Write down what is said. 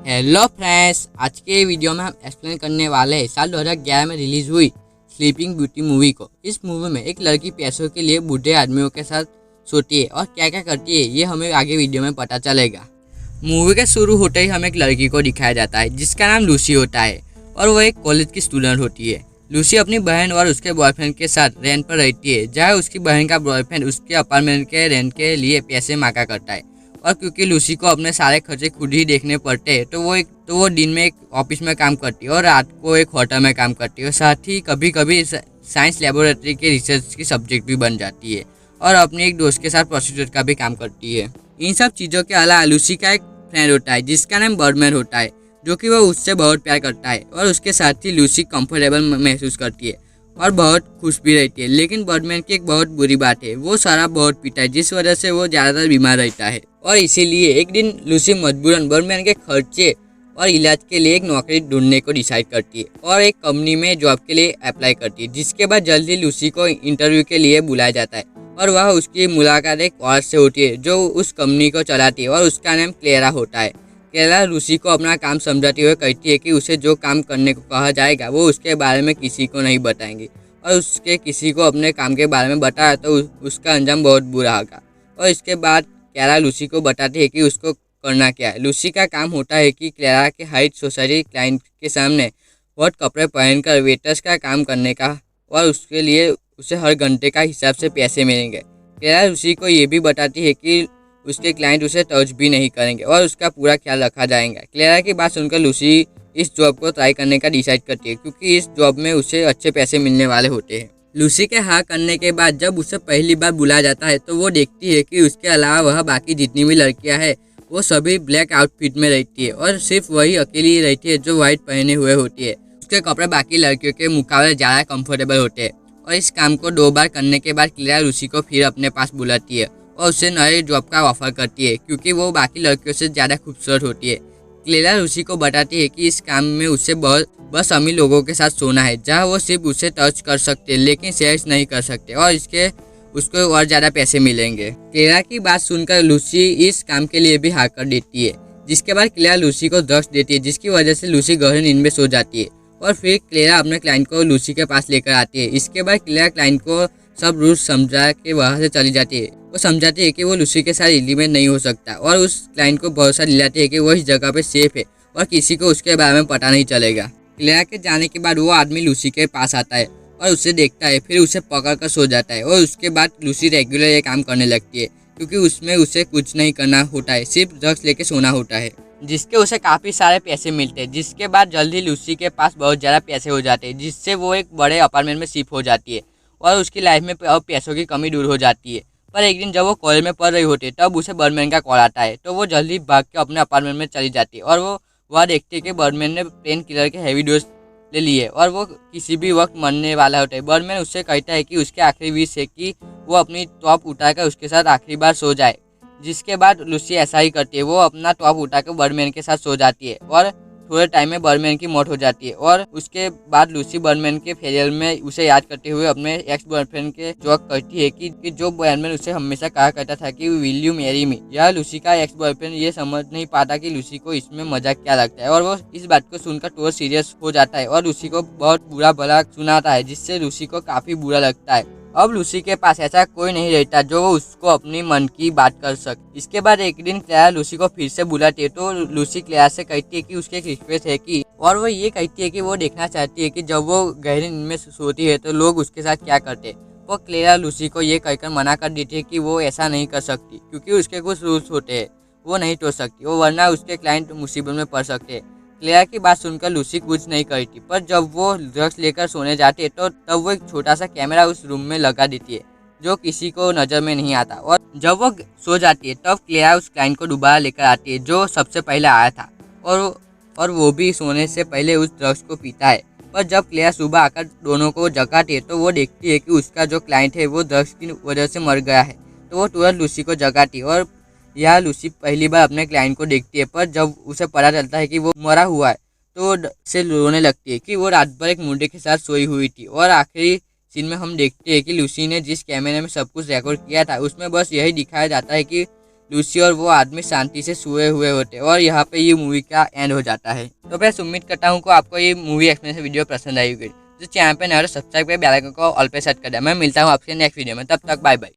Hello friends, आज के video में हम एक्सप्लेन करने वाले हैं साल 2011 में रिलीज हुई स्लीपिंग ब्यूटी मूवी को। इस मूवी में एक लड़की पैसों के लिए बूढ़े आदमियों के साथ सोती है और क्या क्या करती है ये हमें आगे वीडियो में पता चलेगा। मूवी के शुरू होते ही हमें एक लड़की को दिखाया जाता है जिसका नाम लूसी होता है और वो एक कॉलेज की स्टूडेंट होती है। लूसी अपनी बहन और उसके बॉयफ्रेंड के साथ रेंट पर रहती है, जहाँ उसकी बहन का बॉयफ्रेंड उसके अपार्टमेंट के रेंट के लिए पैसे मांगा करता है। और क्योंकि लूसी को अपने सारे खर्चे खुद ही देखने पड़ते हैं तो वो दिन में एक ऑफिस में काम करती है और रात को एक होटल में काम करती है और साथ ही कभी कभी साइंस लेबोरेटरी के रिसर्च की सब्जेक्ट भी बन जाती है और अपने एक दोस्त के साथ प्रोस्टिट्यूट का भी काम करती है। इन सब चीज़ों के अलावा लूसी का एक फ्रेंड होता है जिसका नाम बर्डमैन होता है, जो कि वो उससे बहुत प्यार करता है और उसके साथ ही लूसी कंफर्टेबल महसूस करती है और बहुत खुश भी रहती है। लेकिन बर्डमैन की एक बहुत बुरी बात है, वो शराब बहुत पीता है जिस वजह से वो ज़्यादातर बीमार रहता है और इसीलिए एक दिन लूसी मजबूरन बर्डमैन के खर्चे और इलाज के लिए एक नौकरी ढूंढने को डिसाइड करती है और एक कंपनी में जॉब के लिए अप्लाई करती है। जिसके बाद जल्दी लूसी को इंटरव्यू के लिए बुलाया जाता है और वह उसकी मुलाकात एक औरत से होती है जो उस कंपनी को चलाती है और उसका नाम क्लेरा होता है। क्लेरा लूसी को अपना काम समझाते हुए कहती है कि उसे जो काम करने को कहा जाएगा वो उसके बारे में किसी को नहीं बताएंगी और उसके किसी को अपने काम के बारे में बताया तो उसका अंजाम बहुत बुरा होगा। और इसके बाद क्लेरा लूसी को बताती है कि उसको करना क्या है। लूसी का काम होता है कि क्लेरा के हाई सोसाइटी क्लाइंट के सामने बहुत कपड़े पहनकर वेटर्स का काम करने का और उसके लिए उसे हर घंटे का हिसाब से पैसे मिलेंगे। क्लेरा लूसी को ये भी बताती है कि उसके क्लाइंट उसे टच भी नहीं करेंगे और उसका पूरा ख्याल रखा जाएगा। क्लेरा की बात सुनकर लूसी इस जॉब को ट्राई करने का डिसाइड करती है क्योंकि इस जॉब में उसे अच्छे पैसे मिलने वाले होते हैं। लूसी के हाँ करने के बाद जब उसे पहली बार बुलाया जाता है तो वो देखती है कि उसके अलावा वह बाकी जितनी भी लड़कियां हैं वो सभी ब्लैक आउटफिट में रहती है और सिर्फ वही अकेली ही रहती है जो व्हाइट पहने हुए होती है। उसके कपड़े बाकी लड़कियों के मुकाबले ज़्यादा कंफर्टेबल होते हैं और इस काम को 2 बार करने के बाद क्लेरा लूसी को फिर अपने पास बुलाती है और उससे नए जॉब का ऑफर करती है क्योंकि वो बाकी लड़कियों से ज़्यादा खूबसूरत होती है। क्लेरा लूसी को बताती है कि इस काम में उसे बस अमीर लोगों के साथ सोना है जहाँ वो सिर्फ उसे टच कर सकते हैं लेकिन सेक्स नहीं कर सकते और उसको और ज़्यादा पैसे मिलेंगे। क्लेरा की बात सुनकर लूसी इस काम के लिए भी हाँ कर देती है। जिसके बाद क्लेरा लूसी को ड्रग्स देती है जिसकी वजह से लूसी गहरी नींद में सो जाती है और फिर क्लेरा अपने क्लाइंट को लूसी के पास लेकर आती है। इसके बाद क्लेरा क्लाइंट को सब रूल्स समझा के वहाँ से चली जाती है। वो समझाती है कि वो लूसी के साथ एलिमेंट नहीं हो सकता और उस क्लाइंट को भरोसा दिलाती है कि वो इस जगह पे सेफ है और किसी को उसके बारे में पता नहीं चलेगा। क्लेरा के जाने के बाद वो आदमी लूसी के पास आता है और उसे देखता है, फिर उसे पकड़ कर सो जाता है और उसके बाद लूसी रेगुलर ये काम करने लगती है क्योंकि उसमें उसे कुछ नहीं करना होता है, सिर्फ ड्रग्स लेके सोना होता है जिसके उसे काफ़ी सारे पैसे मिलते हैं। जिसके बाद जल्दी लूसी के पास बहुत ज़्यादा पैसे हो जाते हैं जिससे वो एक बड़े अपार्टमेंट में शिफ्ट हो जाती है और उसकी लाइफ में अब पैसों की कमी दूर हो जाती है। पर एक दिन जब वो कॉलेज में पढ़ रही होती है तब उसे बर्डमैन का कॉल आता है तो वो जल्दी भाग के अपने अपार्टमेंट में चली जाती है और वो वह देखती है कि बर्डमैन ने पेन किलर के हैवी डोज ले लिए और वो किसी भी वक्त मरने वाला होता है। बर्डमैन उससे कहता है कि उसके आखिरी विश है कि वो अपनी टॉप उठाकर उसके साथ आखिरी बार सो जाए। जिसके बाद लूसी ऐसा ही करती है, वो अपना टॉप उठाकर बर्डमैन के साथ सो जाती है और थोड़े टाइम में बर्डमैन की मौत हो जाती है। और उसके बाद लूसी बर्डमैन के फेलियर में उसे याद करते हुए अपने एक्स बॉयफ्रेंड के जोक करती है कि जो बर्डमैन उसे हमेशा कहा करता था कि विल यू मैरी मी। यह लूसी का एक्स बॉयफ्रेंड ये समझ नहीं पाता कि लूसी को इसमें मजाक क्या लगता है और वो इस बात को सुनकर थोड़ा सीरियस हो जाता है और लूसी को बहुत बुरा भला सुनाता है जिससे लूसी को काफी बुरा लगता है। अब लूसी के पास ऐसा कोई नहीं रहता जो उसको अपनी मन की बात कर सके। इसके बाद एक दिन क्लेरा लूसी को फिर से बुलाती है तो लूसी क्लेरा से कहती है कि उसकी एक रिक्वेस्ट है कि और वो ये कहती है कि वो देखना चाहती है कि जब वो गहरी नींद में सोती है तो लोग उसके साथ क्या करते हैं। वो क्लेरा लूसी को ये कहकर मना कर देती है कि वो ऐसा नहीं कर सकती क्योंकि उसके कुछ रूल्स होते हैं, वो नहीं तोड़ सकती, वो वरना उसके क्लाइंट मुसीबत में पड़ सकते हैं। क्लेरा की बात सुनकर लूसी कुछ नहीं करती, पर जब वो ड्रग्स लेकर सोने जाती है तो तब वो एक छोटा सा कैमरा उस रूम में लगा देती है जो किसी को नज़र में नहीं आता और जब वो सो जाती है तब क्लेरा उस क्लाइंट को दोबारा लेकर आती है जो सबसे पहले आया था और वो भी सोने से पहले उस ड्रग्स को पीता है। पर जब क्लेरा सुबह आकर दोनों को जगाती है तो वो देखती है कि उसका जो क्लाइंट है वो ड्रग्स की वजह से मर गया है तो वो तुरंत लूसी को जगाती है और यह लूसी पहली बार अपने क्लाइंट को देखती है। पर जब उसे पता चलता है कि वो मरा हुआ है तो से रोने लगती है कि वो रात भर एक मुंडे के साथ सोई हुई थी। और आखिरी सीन में हम देखते हैं कि लूसी ने जिस कैमरे में सब कुछ रिकॉर्ड किया था उसमें बस यही दिखाया जाता है कि लूसी और वो आदमी शांति से सोए हुए होते हैं और यहाँ पे ये मूवी का एंड हो जाता है। तो मैं उम्मीद करता हूँ कि आपको ये मूवी एक्सप्लेनेशन वीडियो पसंद आई होगी। तो चैनल पे नया सब्सक्राइब कर बेल आइकन को ऑल पे सेट कर दिया। मैं मिलता हूँ आपसे नेक्स्ट वीडियो में, तब तक बाय बाय।